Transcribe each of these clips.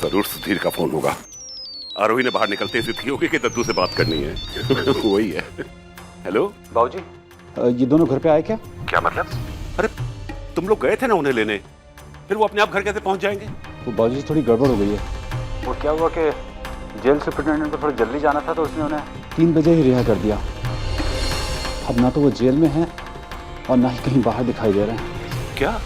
जरूर सुधीर का फोन होगा। आरोही ने बाहर निकलते ही थी होगी कि दद्दू से बात करनी है। वही है। हेलो बाबूजी, ये दोनों घर पे आए क्या? क्या मतलब? अरे तुम लोग गए थे ना उन्हें लेने, फिर वो अपने आप घर कैसे पहुंच जाएंगे? वो बाबूजी थोड़ी गड़बड़ हो गई है। वो क्या हुआ कि जेल सुपरिटेंडेंट को थोड़ा जल्दी जाना था तो उसने उन्हें 3 बजे ही रिहा कर दिया। अब ना तो वो जेल में है और ना ही कहीं बाहर दिखाई दे रहे हैं। क्या?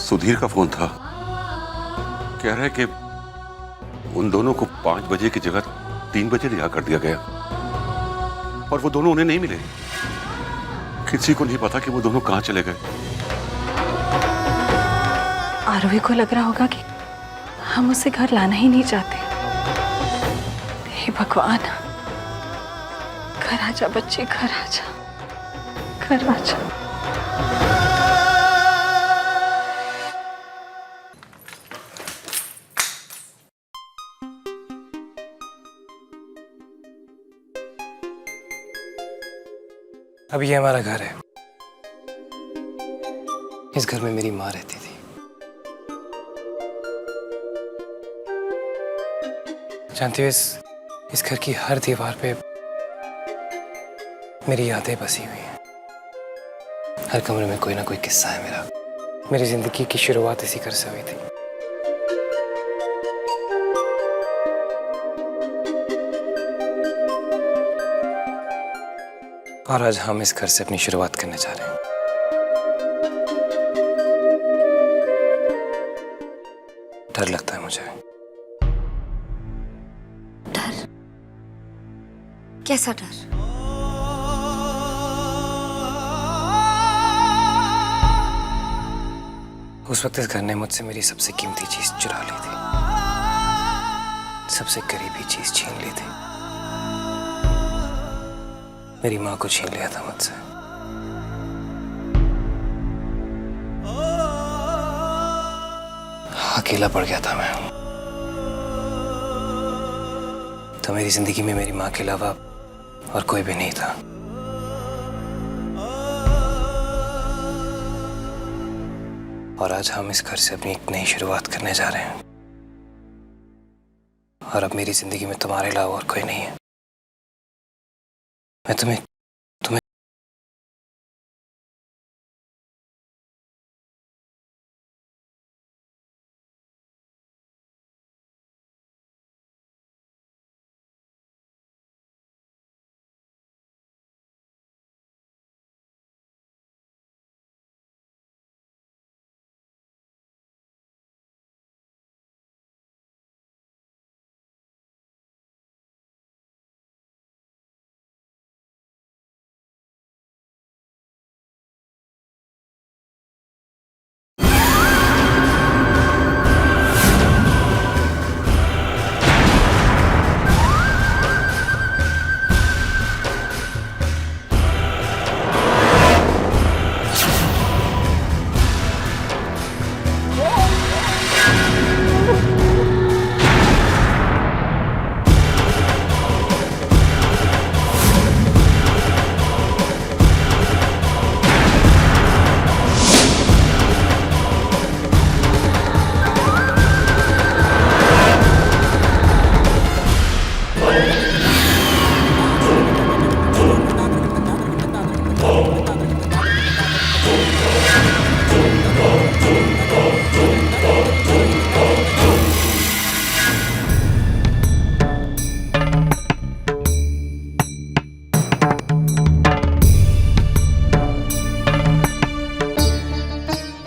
सुधीर का फोन था, कह रहा है कि उन दोनों को 5 बजे की जगह 3 बजे रिहा कर दिया गया और वो दोनों उन्हें नहीं मिले। किसी को नहीं पता कि वो दोनों कहां चले गए। आरोही को लग रहा होगा कि हम उसे घर लाना ही नहीं चाहते। हे भगवान, घर आजा बच्चे, घर आजा, घर आजा। अब ये हमारा घर है। इस घर में मेरी माँ रहती थी। जानती हो, इस घर की हर दीवार पे मेरी यादें बसी हुई हैं। हर कमरे में कोई ना कोई किस्सा है मेरा। मेरी जिंदगी की शुरुआत इसी घर से हुई थी। और आज हम इस घर से अपनी शुरुआत करने जा रहे हैं। डर लगता है मुझे। डर? कैसा डर? उस वक्त इस घर ने मुझसे मेरी सबसे कीमती चीज चुरा ली थी, सबसे करीबी चीज छीन ली थी। मेरी माँ को छीन लिया था मुझसे। अकेला पड़ गया था मैं। तो मेरी जिंदगी में मेरी माँ के अलावा और कोई भी नहीं था। और आज हम इस घर से अपनी एक नई शुरुआत करने जा रहे हैं। और अब मेरी जिंदगी में तुम्हारे अलावा और कोई नहीं है। मैं तुम्हें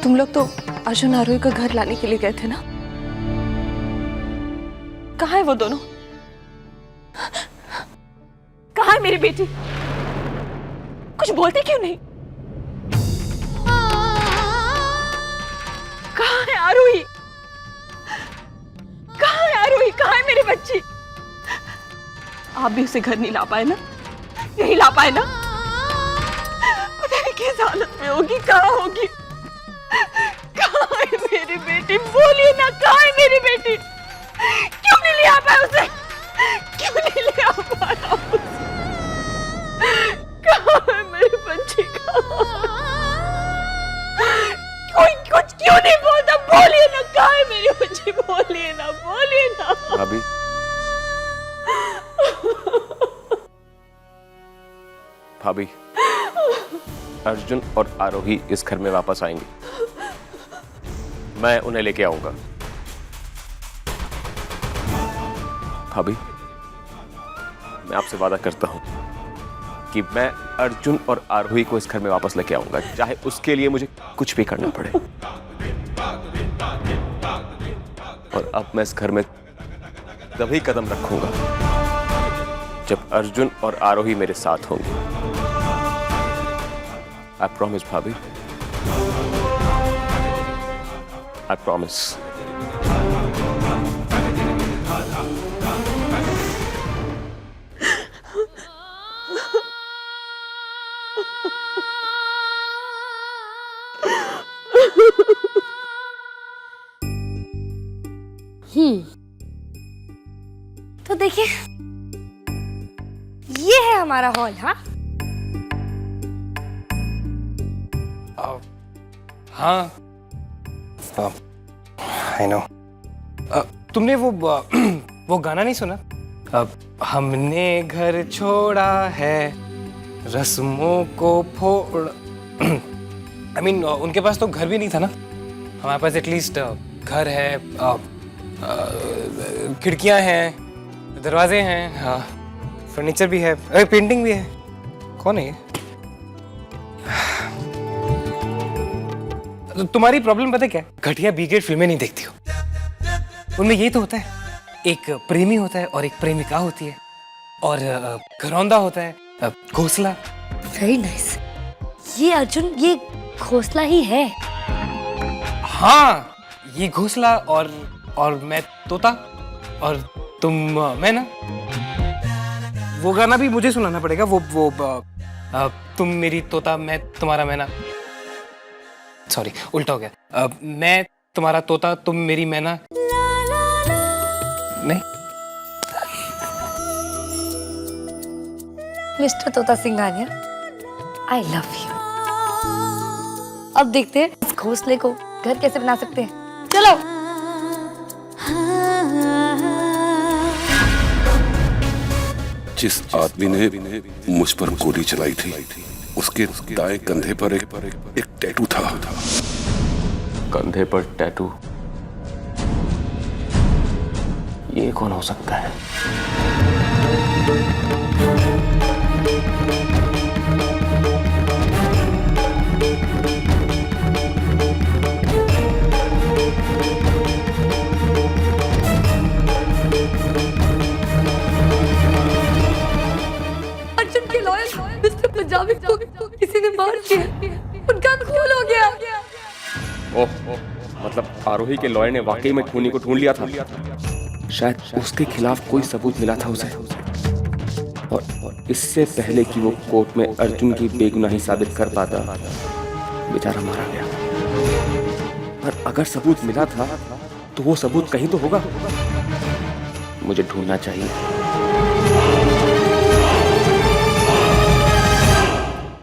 तुम लोग तो अर्जुन आरोही का घर लाने के लिए गए थे ना? कहाँ है वो दोनों? कहाँ है मेरी बेटी? कुछ बोलते क्यों नहीं? कहाँ है आरोही? कहाँ है आरोही? कहाँ है मेरी बच्ची? आप भी उसे घर नहीं ला पाए ना? नहीं ला पाए ना? पता नहीं किस हालत में होगी, कहाँ होगी? कहाँ है मेरी बेटी? बोलिए ना, कहाँ है मेरी बेटी? क्यों नहीं ले आ पाया उसे? क्यों नहीं ले आ पाया उसे? कहाँ है मेरी बच्ची? कहाँ? ना, बोलिए ना। भाभी, भाभी, अर्जुन और आरोही इस घर में वापस आएंगे। मैं उन्हें लेके आऊंगा। भाभी, मैं आपसे वादा करता हूं कि मैं अर्जुन और आरोही को इस घर में वापस लेके आऊंगा, चाहे उसके लिए मुझे कुछ भी करना पड़े। और अब मैं इस घर में तभी कदम रखूंगा जब अर्जुन और आरोही मेरे साथ होंगे। I promise, भाभी। I promise. तो देखिए, ये है हमारा हॉल। हाँ, हाँ, आई नो। तुमने वो गाना नहीं सुना? हमने घर छोड़ा है, रस्मों को फोड़। I mean, उनके पास तो घर भी नहीं था ना। हमारे पास एटलीस्ट घर है, खिड़कियां हैं, दरवाजे हैं, हाँ, फर्नीचर भी है, पेंटिंग भी है। कौन है ये? तुम्हारी प्रॉब्लम पता है क्या? घटिया बी-ग्रेड फिल्में नहीं देखती हो। उनमें यही तो होता है, एक प्रेमी होता है और एक प्रेमिका होती है, और घरौंदा होता है, घोंसला। Very nice. ये अर्जुन, ये घोंसला ही है। हाँ, ये घोंसला, और मैं तोता, और तुम मैना। वो गाना भी मुझे सुनाना पड़ेगा, तुम मेरी तोता, मैं तुम्हारा मैना। सॉरी, उल्टा हो गया। मैं तुम्हारा तोता, तुम मेरी मैना। नहीं, मिस्टर तोता सिंघानिया, आई लव यू। अब देखते हैं इस घोंसले को घर कैसे बना सकते हैं। चलो। जिस आदमी ने मुझ पर गोली चलाई थी, उसके दाएं कंधे पर एक टैटू था। कंधे पर टैटू? ये कौन हो सकता है? अर्जुन के लॉयर मिस्टर पंजाबी को किसी ने मार दिया, उनका खून हो गया। ओह, मतलब आरोही के लॉयर ने वाकई में खूनी को ढूंढ लिया था। शायद उसके खिलाफ कोई सबूत मिला था उसे, और इससे पहले कि वो कोर्ट में अर्जुन की बेगुनाही साबित कर पाता, बेचारा मारा गया। पर अगर सबूत मिला था तो वो सबूत कहीं तो होगा। मुझे ढूंढना चाहिए।